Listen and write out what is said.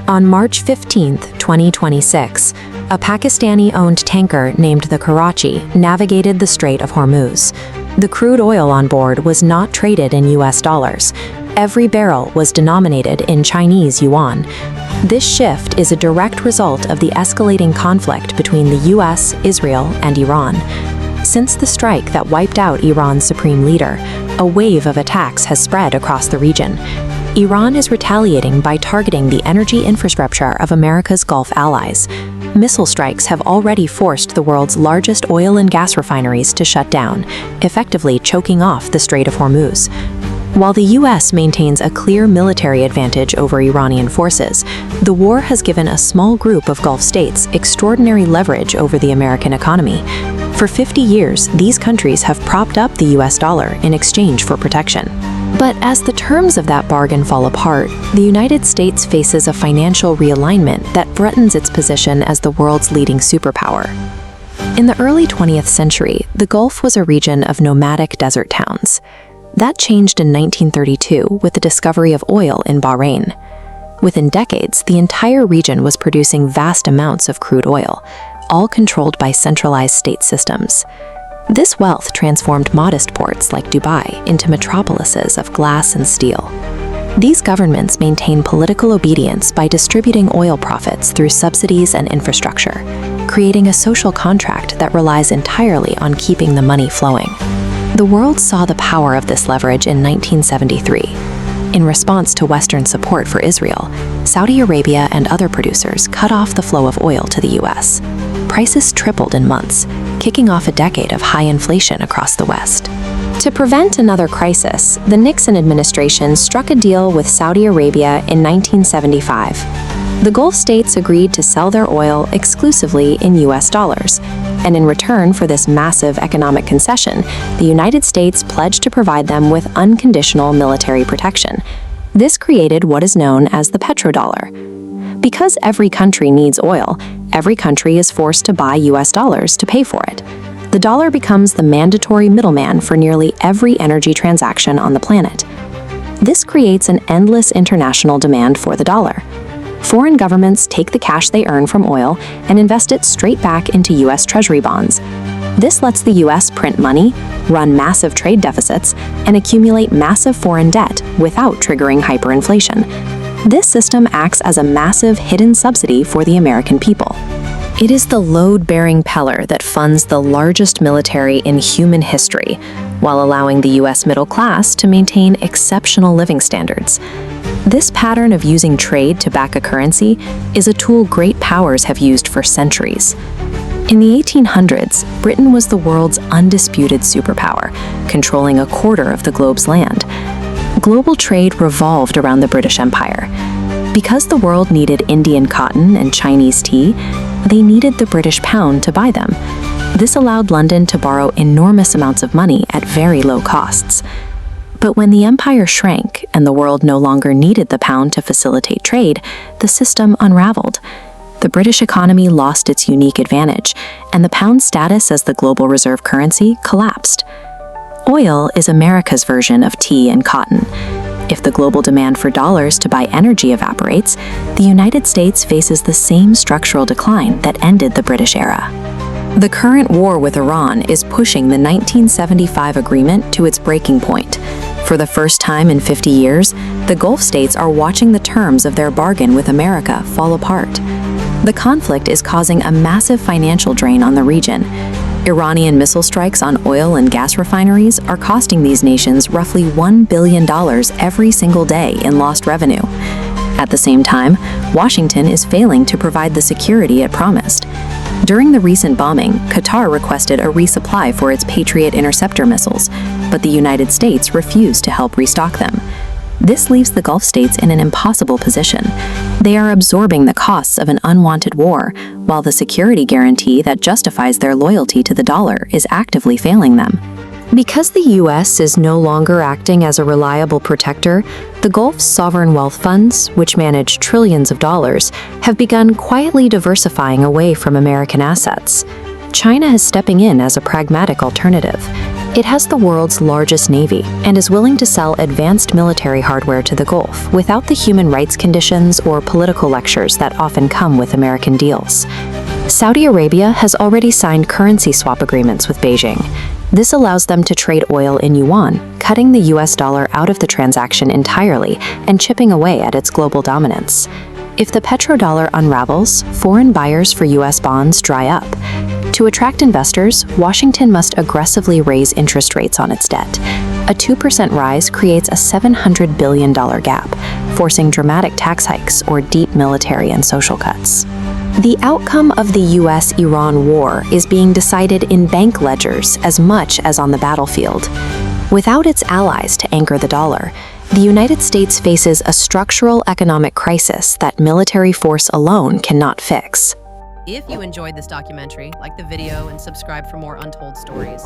On March 15, 2026, a Pakistani-owned tanker named the Karachi navigated the Strait of Hormuz. The crude oil on board was not traded in US dollars. Every barrel was denominated in Chinese yuan. This shift is a direct result of the escalating conflict between the US, Israel, and Iran. Since the strike that wiped out Iran's supreme leader, a wave of attacks has spread across the region. Iran is retaliating by targeting the energy infrastructure of America's Gulf allies. Missile strikes have already forced the world's largest oil and gas refineries to shut down, effectively choking off the Strait of Hormuz. While the US maintains a clear military advantage over Iranian forces, the war has given a small group of Gulf states extraordinary leverage over the American economy. For 50 years, these countries have propped up the US dollar in exchange for protection. But as the terms of that bargain fall apart, the United States faces a financial realignment that threatens its position as the world's leading superpower. In the early 20th century, the Gulf was a region of nomadic desert towns. That changed in 1932 with the discovery of oil in Bahrain. Within decades, the entire region was producing vast amounts of crude oil, all controlled by centralized state systems. This wealth transformed modest ports like Dubai into metropolises of glass and steel. These governments maintain political obedience by distributing oil profits through subsidies and infrastructure, creating a social contract that relies entirely on keeping the money flowing. The world saw the power of this leverage in 1973. In response to Western support for Israel, Saudi Arabia and other producers cut off the flow of oil to the US. Prices tripled in months, kicking off a decade of high inflation across the West. To prevent another crisis, the Nixon administration struck a deal with Saudi Arabia in 1975. The Gulf states agreed to sell their oil exclusively in US dollars, and in return for this massive economic concession, the United States pledged to provide them with unconditional military protection. This created what is known as the petrodollar. Because every country needs oil, every country is forced to buy US dollars to pay for it. The dollar becomes the mandatory middleman for nearly every energy transaction on the planet. This creates an endless international demand for the dollar. Foreign governments take the cash they earn from oil and invest it straight back into US Treasury bonds. This lets the US print money, run massive trade deficits, and accumulate massive foreign debt without triggering hyperinflation. This system acts as a massive hidden subsidy for the American people. It is the load-bearing pillar that funds the largest military in human history, while allowing the US middle class to maintain exceptional living standards. This pattern of using trade to back a currency is a tool great powers have used for centuries. In the 1800s, Britain was the world's undisputed superpower, controlling a quarter of the globe's land. Global trade revolved around the British Empire. Because the world needed Indian cotton and Chinese tea, they needed the British pound to buy them. This allowed London to borrow enormous amounts of money at very low costs. But when the empire shrank and the world no longer needed the pound to facilitate trade, the system unraveled. The British economy lost its unique advantage, and the pound's status as the global reserve currency collapsed. Oil is America's version of tea and cotton. If the global demand for dollars to buy energy evaporates, the United States faces the same structural decline that ended the British era. The current war with Iran is pushing the 1975 agreement to its breaking point. For the first time in 50 years, the Gulf states are watching the terms of their bargain with America fall apart. The conflict is causing a massive financial drain on the region. Iranian missile strikes on oil and gas refineries are costing these nations roughly $1 billion every single day in lost revenue. At the same time, Washington is failing to provide the security it promised. During the recent bombing, Qatar requested a resupply for its Patriot interceptor missiles, but the United States refused to help restock them. This leaves the Gulf states in an impossible position. They are absorbing the costs of an unwanted war, while the security guarantee that justifies their loyalty to the dollar is actively failing them. Because the US is no longer acting as a reliable protector, the Gulf's sovereign wealth funds, which manage trillions of dollars, have begun quietly diversifying away from American assets. China is stepping in as a pragmatic alternative. It has the world's largest navy and is willing to sell advanced military hardware to the Gulf without the human rights conditions or political lectures that often come with American deals. Saudi Arabia has already signed currency swap agreements with Beijing. This allows them to trade oil in Yuan, cutting the US dollar out of the transaction entirely and chipping away at its global dominance. If the petrodollar unravels, foreign buyers for US bonds dry up. To attract investors, Washington must aggressively raise interest rates on its debt. A 2% rise creates a $700 billion gap, forcing dramatic tax hikes or deep military and social cuts. The outcome of the US-Iran war is being decided in bank ledgers as much as on the battlefield. Without its allies to anchor the dollar, the United States faces a structural economic crisis that military force alone cannot fix. If you enjoyed this documentary, like the video and subscribe for more untold stories.